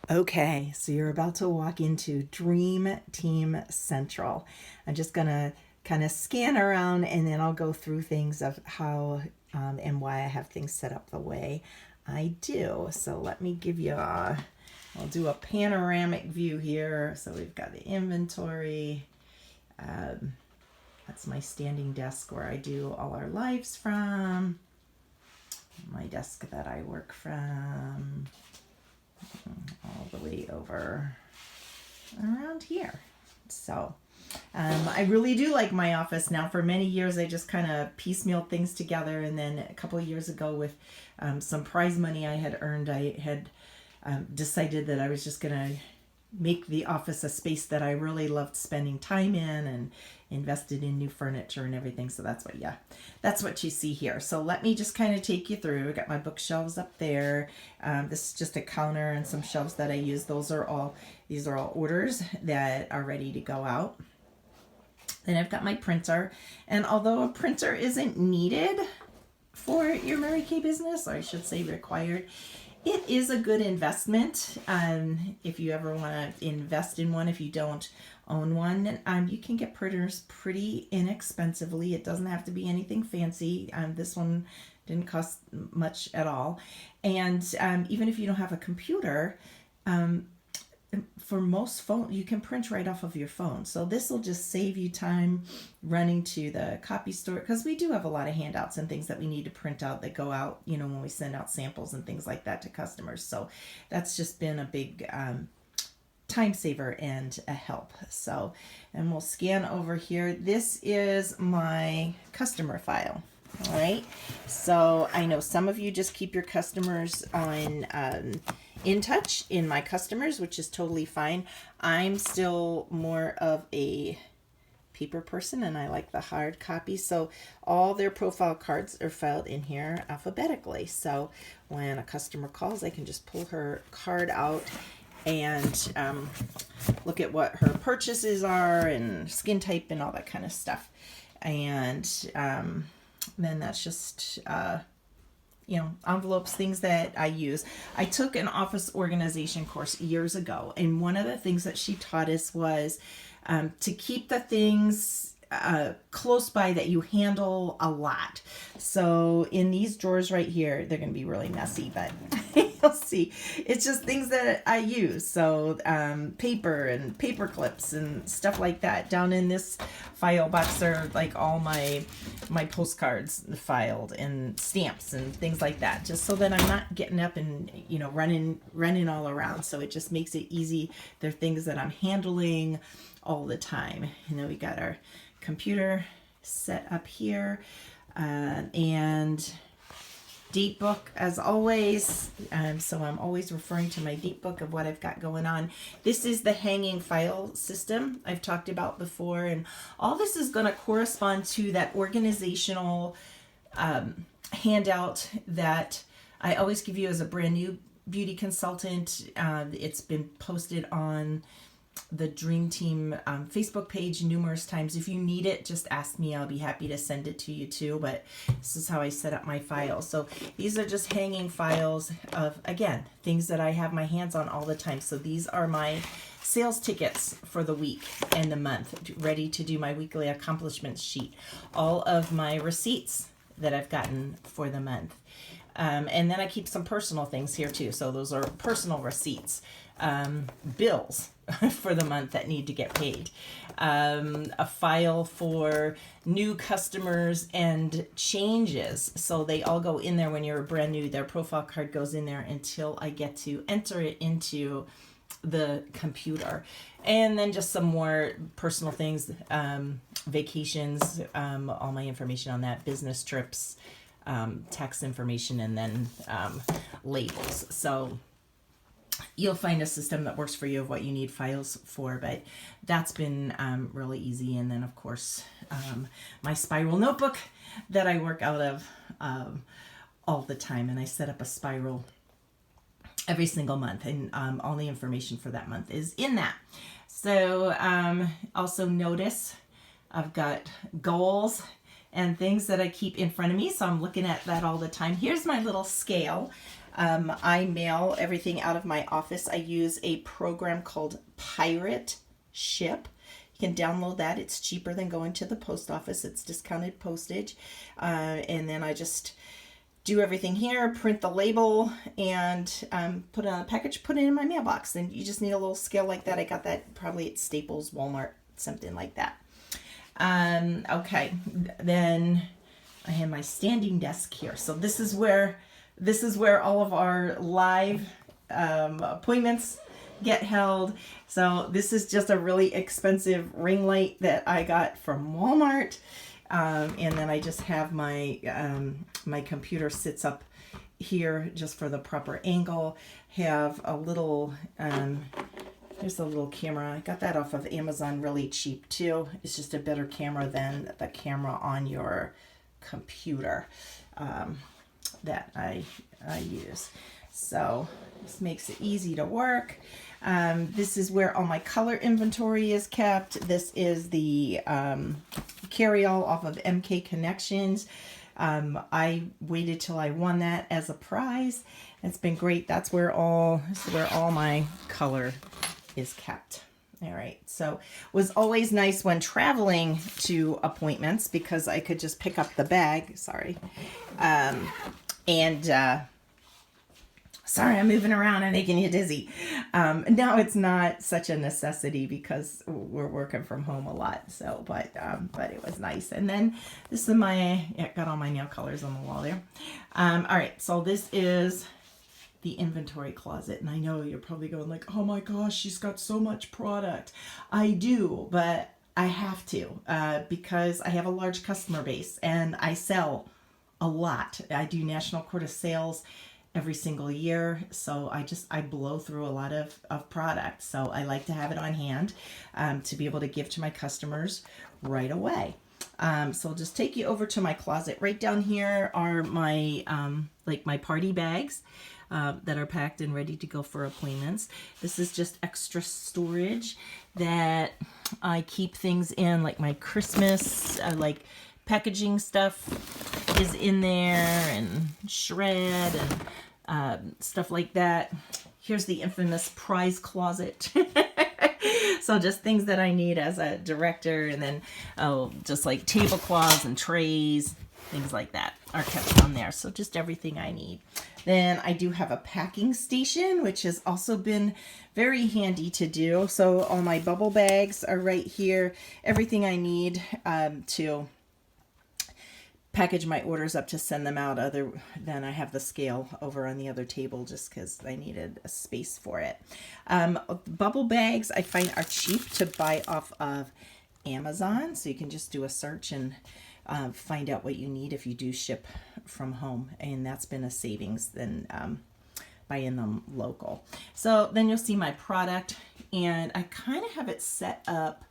Okay, so you're about to walk into Dream Team Central. I'm just going to kind of scan around and then I'll go through things of how and why I have things set up the way I do. So let me give you I'll do a panoramic view here. So we've got the inventory. That's my standing desk where I do all our lives from. My desk that I work from. All the way over around here. So I really do like my office now. For many years, I just kind of piecemeal things together. And then a couple of years ago with some prize money I had earned, I had decided that I was just going to make the office a space that I really loved spending time in and invested in new furniture and everything. So that's what you see here. So let me just kind of take you through. I got my bookshelves up there. This is just a counter and some shelves that I use. These are all orders that are ready to go out. Then I've got my printer. And although a printer isn't needed for your Mary Kay business, or I should say required, it is a good investment. If you ever want to invest in one, if you don't own one, you can get printers pretty inexpensively. It doesn't have to be anything fancy. This one didn't cost much at all. And even if you don't have a computer, for most phone, you can print right off of your phone. So this will just save you time running to the copy store, because we do have a lot of handouts and things that we need to print out that go out, when we send out samples and things like that to customers. So that's just been a big time saver and a help. So, and we'll scan over here. This is my customer file. All right. So I know some of you just keep your customers on in touch in my customers, which is totally fine. I'm still more of a paper person and I like the hard copy. So all their profile cards are filed in here alphabetically. So when a customer calls, I can just pull her card out and look at what her purchases are and skin type and all that kind of stuff. And then that's just envelopes, things that I use. I took an office organization course years ago, and one of the things that she taught us was to keep the things close by that you handle a lot. So in these drawers right here, they're going to be really messy, but you'll see. It's just things that I use. So paper and paper clips and stuff like that. Down in this file box are like all my postcards filed and stamps and things like that, just so that I'm not getting up and running all around. So it just makes it easy. They're things that I'm handling all the time. And then we got our computer set up here, and date book as always. So I'm always referring to my date book of what I've got going on. This is the hanging file system I've talked about before, and all this is going to correspond to that organizational handout that I always give you as a brand new beauty consultant. It's been posted on the Dream Team Facebook page numerous times. If you need it, just ask me. I'll be happy to send it to you too. But this is how I set up my files. So these are just hanging files of, again, things that I have my hands on all the time. So these are my sales tickets for the week and the month, ready to do my weekly accomplishments sheet. All of my receipts that I've gotten for the month. And then I keep some personal things here too. So those are personal receipts, bills for the month that need to get paid, a file for new customers and changes. So they all go in there when you're brand new. Their profile card goes in there until I get to enter it into the computer. And then just some more personal things, vacations, all my information on that, business trips, tax information, and then labels. So you'll find a system that works for you of what you need files for, but that's been really easy. And then of course my spiral notebook that I work out of all the time, and I set up a spiral every single month, and all the information for that month is in that. So also notice I've got goals and things that I keep in front of me, so I'm looking at that all the time. Here's my little scale. I mail everything out of my office. I use a program called Pirate Ship. You can download that. It's cheaper than going to the post office. It's discounted postage. And then I just do everything here, print the label, and put it on a package, put it in my mailbox. And you just need a little scale like that. I got that probably at Staples, Walmart, something like that. Okay, then I have my standing desk here. So this is where all of our live appointments get held. So this is just a really expensive ring light that I got from Walmart. And then I just have my my computer sits up here just for the proper angle. Have a little here's a little camera. I got that off of Amazon really cheap too. It's just a better camera than the camera on your computer that I use. So this makes it easy to work. This is where all my color inventory is kept. This is the carry-all off of MK Connections. I waited till I won that as a prize. It's been great. This is where all my color is kept. All right, so it was always nice when traveling to appointments because I could just pick up the bag. Sorry. Sorry, I'm moving around and making you dizzy. Now it's not such a necessity because we're working from home a lot. So, but it was nice. And then this is got all my nail colors on the wall there. All right, so this is the inventory closet. And I know you're probably going like, oh my gosh, she's got so much product. I do, but I have to because I have a large customer base and I sell a lot. I do national quota sales every single year. So I blow through a lot of product. So I like to have it on hand to be able to give to my customers right away. So I'll just take you over to my closet. Right down here are my my party bags that are packed and ready to go for appointments. This is just extra storage that I keep things in, like my Christmas, packaging stuff is in there, and shred and stuff like that. Here's the infamous prize closet. So just things that I need as a director, and then just like tablecloths and trays, things like that are kept on there. So just everything I need. Then I do have a packing station, which has also been very handy to do. So all my bubble bags are right here. Everything I need to package my orders up to send them out. Other than I have the scale over on the other table just because I needed a space for it. Bubble bags I find are cheap to buy off of Amazon. So you can just do a search and find out what you need if you do ship from home, and that's been a savings than buying them local. So then you'll see my product, and I kind of have it set up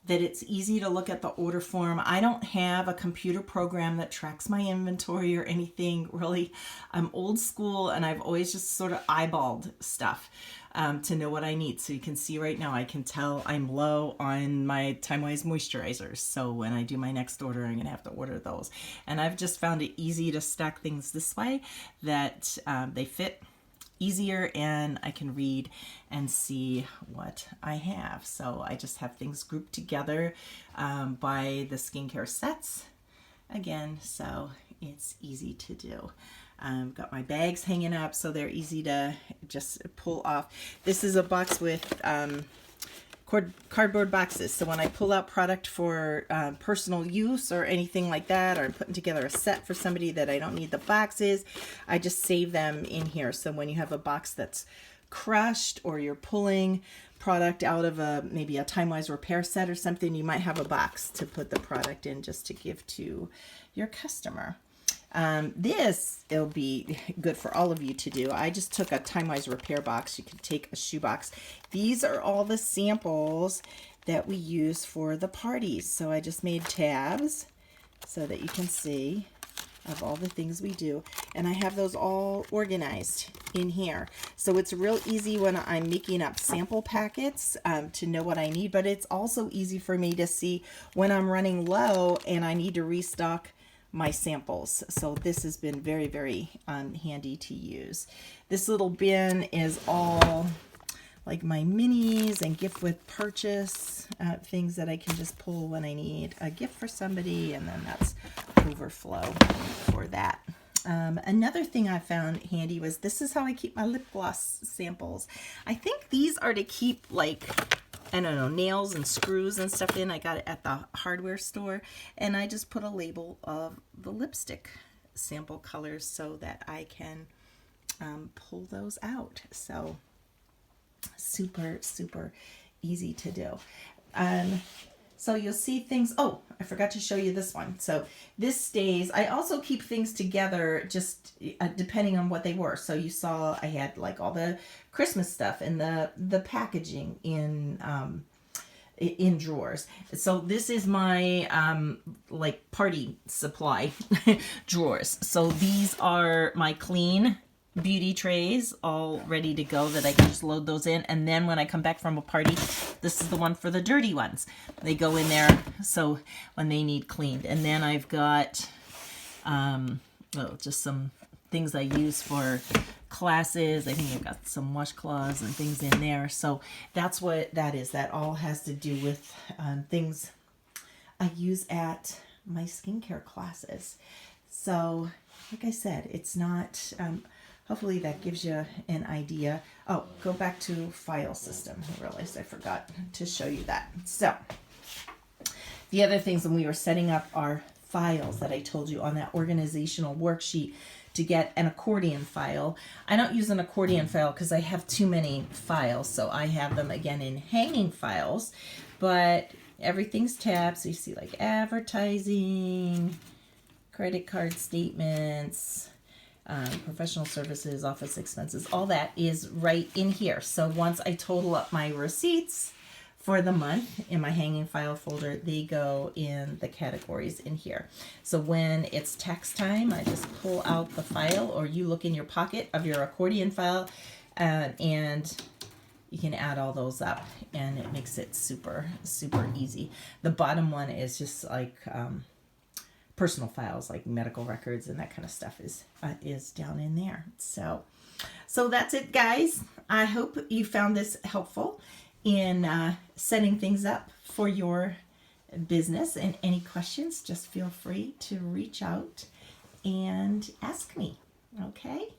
that it's easy to look at the order form. I don't have a computer program that tracks my inventory or anything really. I'm old school, and I've always just sort of eyeballed stuff to know what I need. So you can see right now, I can tell I'm low on my Time Wise moisturizers. So when I do my next order, I'm gonna have to order those. And I've just found it easy to stack things this way that they fit easier, and I can read and see what I have. So I just have things grouped together by the skincare sets again, so it's easy to do. Got my bags hanging up so they're easy to just pull off. This is a box with cardboard boxes, so when I pull out product for personal use or anything like that, or I'm putting together a set for somebody that I don't need the boxes, I just save them in here. So when you have a box that's crushed, or you're pulling product out of maybe a Time Wise repair set or something, you might have a box to put the product in just to give to your customer. It'll be good for all of you to do. I just took a Time Wise repair box. You can take a shoe box. These are all the samples that we use for the parties. So I just made tabs so that you can see of all the things we do. And I have those all organized in here. So it's real easy when I'm making up sample packets to know what I need, but it's also easy for me to see when I'm running low and I need to restock my samples. So this has been very, very handy to use. This little bin is all like my minis and gift with purchase, things that I can just pull when I need a gift for somebody, and then that's overflow for that. Another thing I found handy was, this is how I keep my lip gloss samples. I think these are to keep, like, I don't know, nails and screws and stuff in. I got it at the hardware store, and I just put a label of the lipstick sample colors so that I can pull those out. So super, super easy to do. So you'll see things. Oh, I forgot to show you this one. So this stays. I also keep things together just depending on what they were. So you saw I had like all the Christmas stuff and the packaging in drawers. So this is my like party supply drawers. So these are my clean beauty trays all ready to go that I can just load those in, and then when I come back from a party, this is the one for the dirty ones. They go in there so when they need cleaned. And then I've got just some things I use for classes. I think I've got some washcloths and things in there. So that's what that is. That all has to do with things I use at my skincare classes. So like I said, it's not hopefully that gives you an idea. Oh, go back to file system. I realized I forgot to show you that. So the other things when we were setting up our files that I told you on that organizational worksheet to get an accordion file. I don't use an accordion file because I have too many files. So I have them again in hanging files, but everything's tabbed. So you see like advertising, credit card statements, professional services, office expenses, all that is right in here. So once I total up my receipts for the month in my hanging file folder, they go in the categories in here. So when it's tax time, I just pull out the file, or you look in your pocket of your accordion file, and you can add all those up, and it makes it super, super easy. The bottom one is just like personal files, like medical records and that kind of stuff is down in there. So that's it, guys. I hope you found this helpful in setting things up for your business. And any questions, just feel free to reach out and ask me. Okay?